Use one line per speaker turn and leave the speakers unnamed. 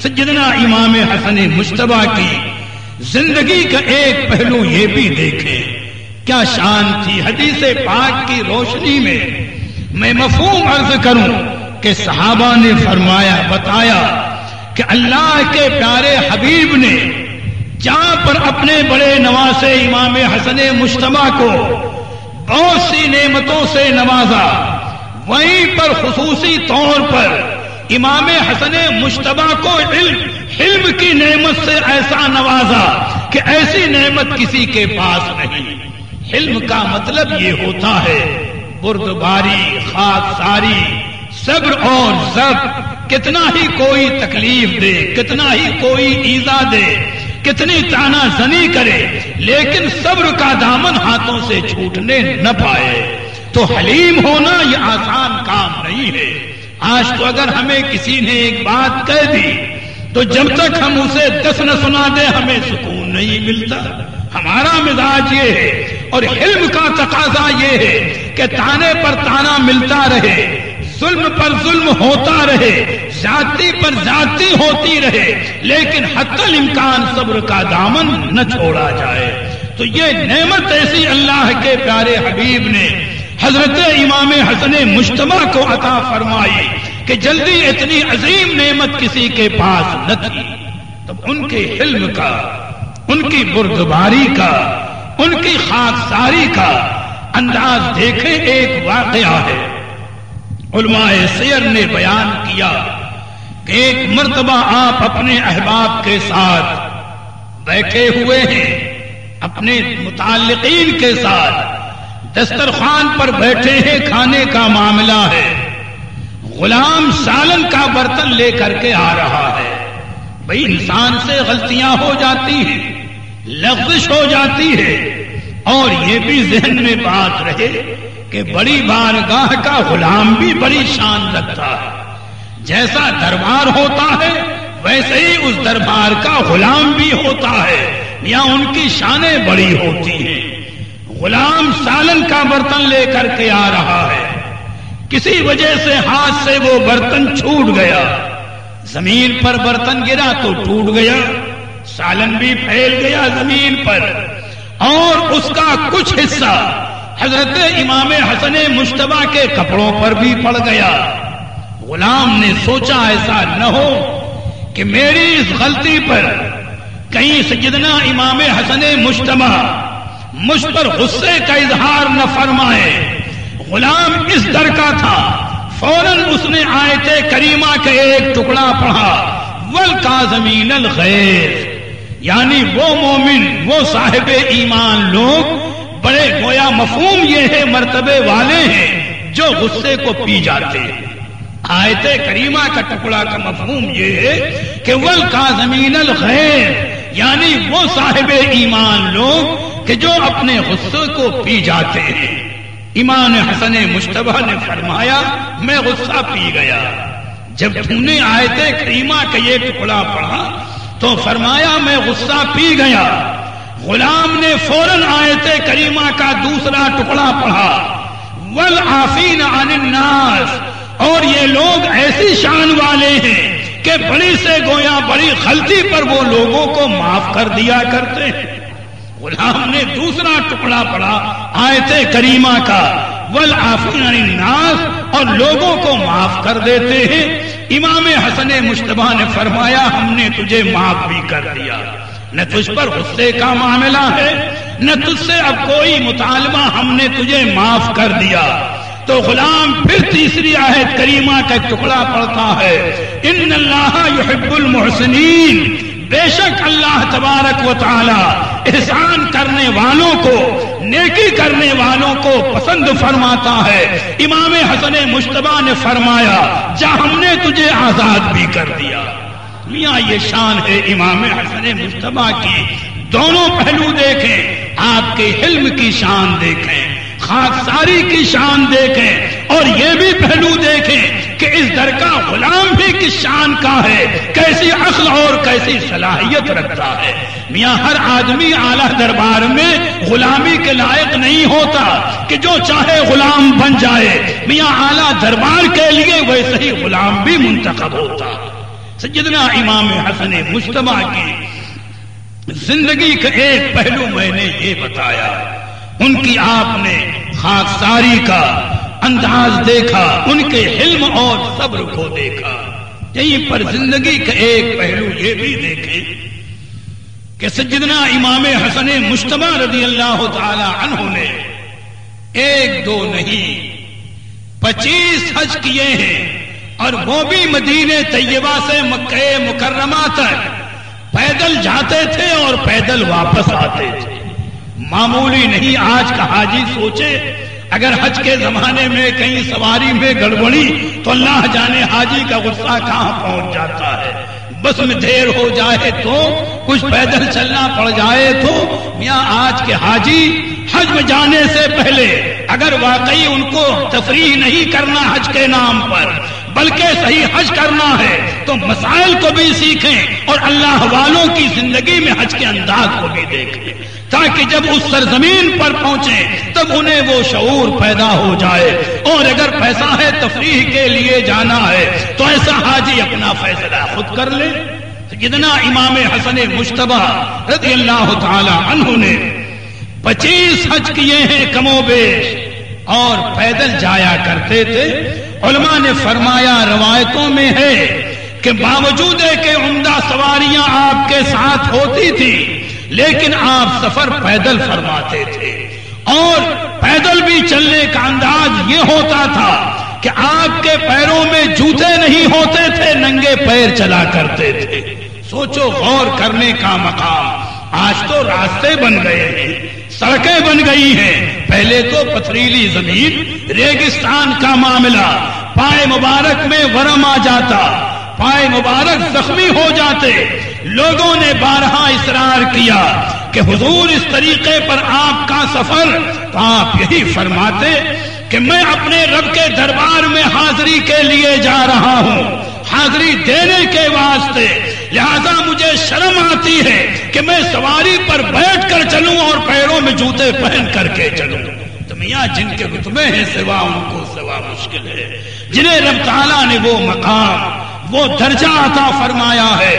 سیدنا امام حسن مجتبی کی زندگی کا ایک پہلو یہ بھی دیکھیں، کیا شان تھی۔ حدیث پاک کی روشنی میں مفہوم عرض کروں کہ صحابہ نے فرمایا بتایا کہ اللہ کے پیارے حبیب نے جہاں پر اپنے بڑے نواسے امام حسن مجتبی کو بہت سی نعمتوں سے نوازا، وہیں پر خصوصی طور پر امام حسن مجتبی کو علم کی نعمت سے ایسا نوازا کہ ایسی نعمت کسی کے پاس نہیں۔ علم کا مطلب یہ ہوتا ہے بردباری، خاکساری، صبر اور ضبط۔ کتنا ہی کوئی تکلیف دے، کتنا ہی کوئی ایذا دے، کتنی تانا زنی کرے، لیکن صبر کا دامن ہاتھوں سے چھوٹنے نہ پائے، تو حلیم ہونا یہ آسان کام نہیں ہے۔ آج تو اگر ہمیں کسی نے ایک بات کہہ دی تو جب تک ہم اسے 10 نہ سنا دے ہمیں سکون نہیں ملتا۔ ہمارا مزاج یہ ہے، اور علم کا تقاضا یہ ہے کہ تانے پر تانا ملتا رہے، ظلم پر ظلم ہوتا رہے، زیادتی پر زیادتی ہوتی رہے، لیکن حتی الامکان صبر کا دامن نہ چھوڑا جائے۔ تو یہ نعمت ایسی اللہ کے پیارے حبیب نے حضرت امام حسن مجتبی کو عطا فرمائی کہ جلدی اتنی عظیم نعمت کسی کے پاس نہ تھی۔ تب ان کے علم کا، ان کی بردباری کا، ان کی خاکساری کا انداز دیکھیں۔ ایک واقعہ ہے، علماء سیر نے بیان کیا کہ ایک مرتبہ آپ اپنے احباب کے ساتھ بیٹھے ہوئے ہیں، اپنے متعلقین کے ساتھ دسترخوان پر بیٹھے ہیں، کھانے کا معاملہ ہے، غلام سالن کا برتن لے کر کے آ رہا ہے۔ بھئی انسان سے غلطیاں ہو جاتی ہیں، لغزش ہو جاتی ہے، اور یہ بھی ذہن میں بات رہے کہ بڑی بارگاہ کا غلام بھی بڑی شان رکھتا ہے۔ جیسا دربار ہوتا ہے ویسے ہی اس دربار کا غلام بھی ہوتا ہے، یا ان کی شانیں بڑی ہوتی ہیں۔ غلام سالن کا برتن لے کر کے آ رہا ہے، کسی وجہ سے ہاتھ سے وہ برتن چھوٹ گیا، زمین پر برتن گرا تو ٹوٹ گیا، سالن بھی پھیل گیا زمین پر، اور اس کا کچھ حصہ حضرت امام حسن مجتبی کے کپڑوں پر بھی پڑ گیا۔ غلام نے سوچا ایسا نہ ہو کہ میری اس غلطی پر کہیں سیدنا امام حسن مجتبی مجھ پر غصے کا اظہار نہ فرمائے۔ غلام اس در کا تھا، فوراً اس نے آیت کریمہ کا ایک ٹکڑا پڑھا، والکاظمین الغیظ، یعنی وہ مومن، وہ صاحب ایمان لوگ بڑے گویا مفہوم یہ ہے مرتبے والے ہیں جو غصے کو پی جاتے ہیں۔ آیت کریمہ کا ٹکڑا کا مفہوم یہ ہے کہ والکاظمین الغیظ، یعنی وہ صاحب ایمان لوگ کہ جو اپنے غصے کو پی جاتے ہیں۔ امام حسن مجتبی نے فرمایا میں غصہ پی گیا۔ جب تم نے آیت کریمہ کا یہ ٹکڑا پڑھا تو فرمایا میں غصہ پی گیا۔ غلام نے فوراً آیت کریمہ کا دوسرا ٹکڑا پڑھا، والعافین عن الناس، اور یہ لوگ ایسی شان والے ہیں کہ بڑی سے گویا بڑی غلطی پر وہ لوگوں کو معاف کر دیا کرتے ہیں۔ غلام نے دوسرا ٹکڑا پڑھا آیت کریمہ کا، والعافین عن الناس، اور لوگوں کو معاف کر دیتے ہیں۔ امام حسن مجتبی نے فرمایا ہم نے تجھے معاف بھی کر دیا، نہ تجھ پر غصے کا معاملہ ہے، نہ تجھ سے اب کوئی مطالبہ، ہم نے تجھے معاف کر دیا۔ تو غلام پھر تیسری آیت کریمہ کا ٹکڑا پڑھتا ہے، ان اللہ یحب المحسنین، بے شک اللہ تبارک و تعالی احسان کرنے والوں کو، نیکی کرنے والوں کو پسند فرماتا ہے۔ امام حسن مجتبی نے فرمایا جا ہم نے تجھے آزاد بھی کر دیا۔ میاں یہ شان ہے امام حسن مجتبی کی۔ دونوں پہلو دیکھیں، آپ کے علم کی شان دیکھیں، خاکساری کی شان دیکھیں، اور یہ بھی پہلو دیکھیں کہ اس در کا غلام بھی کس شان کا ہے، کیسی عقل اور کیسی صلاحیت رکھتا ہے۔ میاں ہر آدمی اعلیٰ دربار میں غلامی کے لائق نہیں ہوتا کہ جو چاہے غلام بن جائے۔ میاں اعلیٰ دربار کے لیے ویسے ہی غلام بھی منتخب ہوتا۔ سیدنا امام حسن مجتبی کی زندگی کا ایک پہلو میں نے یہ بتایا، ان کی آپ نے خاکساری کا انداز دیکھا، ان کے حلم اور صبر کو دیکھا۔ یہیں پر زندگی کا ایک پہلو یہ بھی دیکھیں کہ سیدنا امام حسن مجتبی رضی اللہ تعالی عنہ نے ایک دو نہیں 25 حج کیے ہیں، اور وہ بھی مدینہ طیبہ سے مکہ مکرمہ تک پیدل جاتے تھے اور پیدل واپس آتے تھے، معمولی نہیں۔ آج کا حاجی سوچے اگر حج کے زمانے میں کہیں سواری میں گڑبڑی تو اللہ جانے حاجی کا غصہ کہاں پہنچ جاتا ہے، بس میں دیر ہو جائے تو کچھ پیدل چلنا پڑ جائے تو۔ میاں آج کے حاجی حج میں جانے سے پہلے اگر واقعی ان کو تفریح نہیں کرنا حج کے نام پر بلکہ صحیح حج کرنا ہے تو مسائل کو بھی سیکھیں اور اللہ والوں کی زندگی میں حج کے انداز کو بھی دیکھیں، تاکہ جب اس سرزمین پر پہنچیں تب انہیں وہ شعور پیدا ہو جائے۔ اور اگر پیسہ ہے تفریح کے لیے جانا ہے تو ایسا حاجی اپنا فیصلہ خود کر لے۔ سیدنا امام حسن مجتبی رضی اللہ تعالی عنہ نے 25 حج کیے ہیں کم و بیش، اور پیدل جایا کرتے تھے۔ علماء نے فرمایا، روایتوں میں ہے کہ باوجود کہ عمدہ سواریاں آپ کے ساتھ ہوتی تھی لیکن آپ سفر پیدل فرماتے تھے، اور پیدل بھی چلنے کا انداز یہ ہوتا تھا کہ آپ کے پیروں میں جوتے نہیں ہوتے تھے، ننگے پیر چلا کرتے تھے۔ سوچو غور کرنے کا مقام۔ آج تو راستے بن گئے ہیں، سڑکیں بن گئی ہیں، پہلے تو پتھریلی زمین، ریگستان کا معاملہ، پائے مبارک میں ورم آ جاتا، پائے مبارک زخمی ہو جاتے۔ لوگوں نے بارہا اصرار کیا کہ حضور اس طریقے پر آپ کا سفر، تو آپ یہی فرماتے کہ میں اپنے رب کے دربار میں حاضری کے لیے جا رہا ہوں، حاضری دینے کے واسطے، لہذا مجھے شرم آتی ہے کہ میں سواری پر بیٹھ کر چلوں اور پیروں میں جوتے پہن کر کے چلوں۔ تو میاں جن کے رتبے ہیں سوا ان کو سوا مشکل ہے، جنہیں رب تعالیٰ نے وہ مقام وہ درجہ عطا فرمایا ہے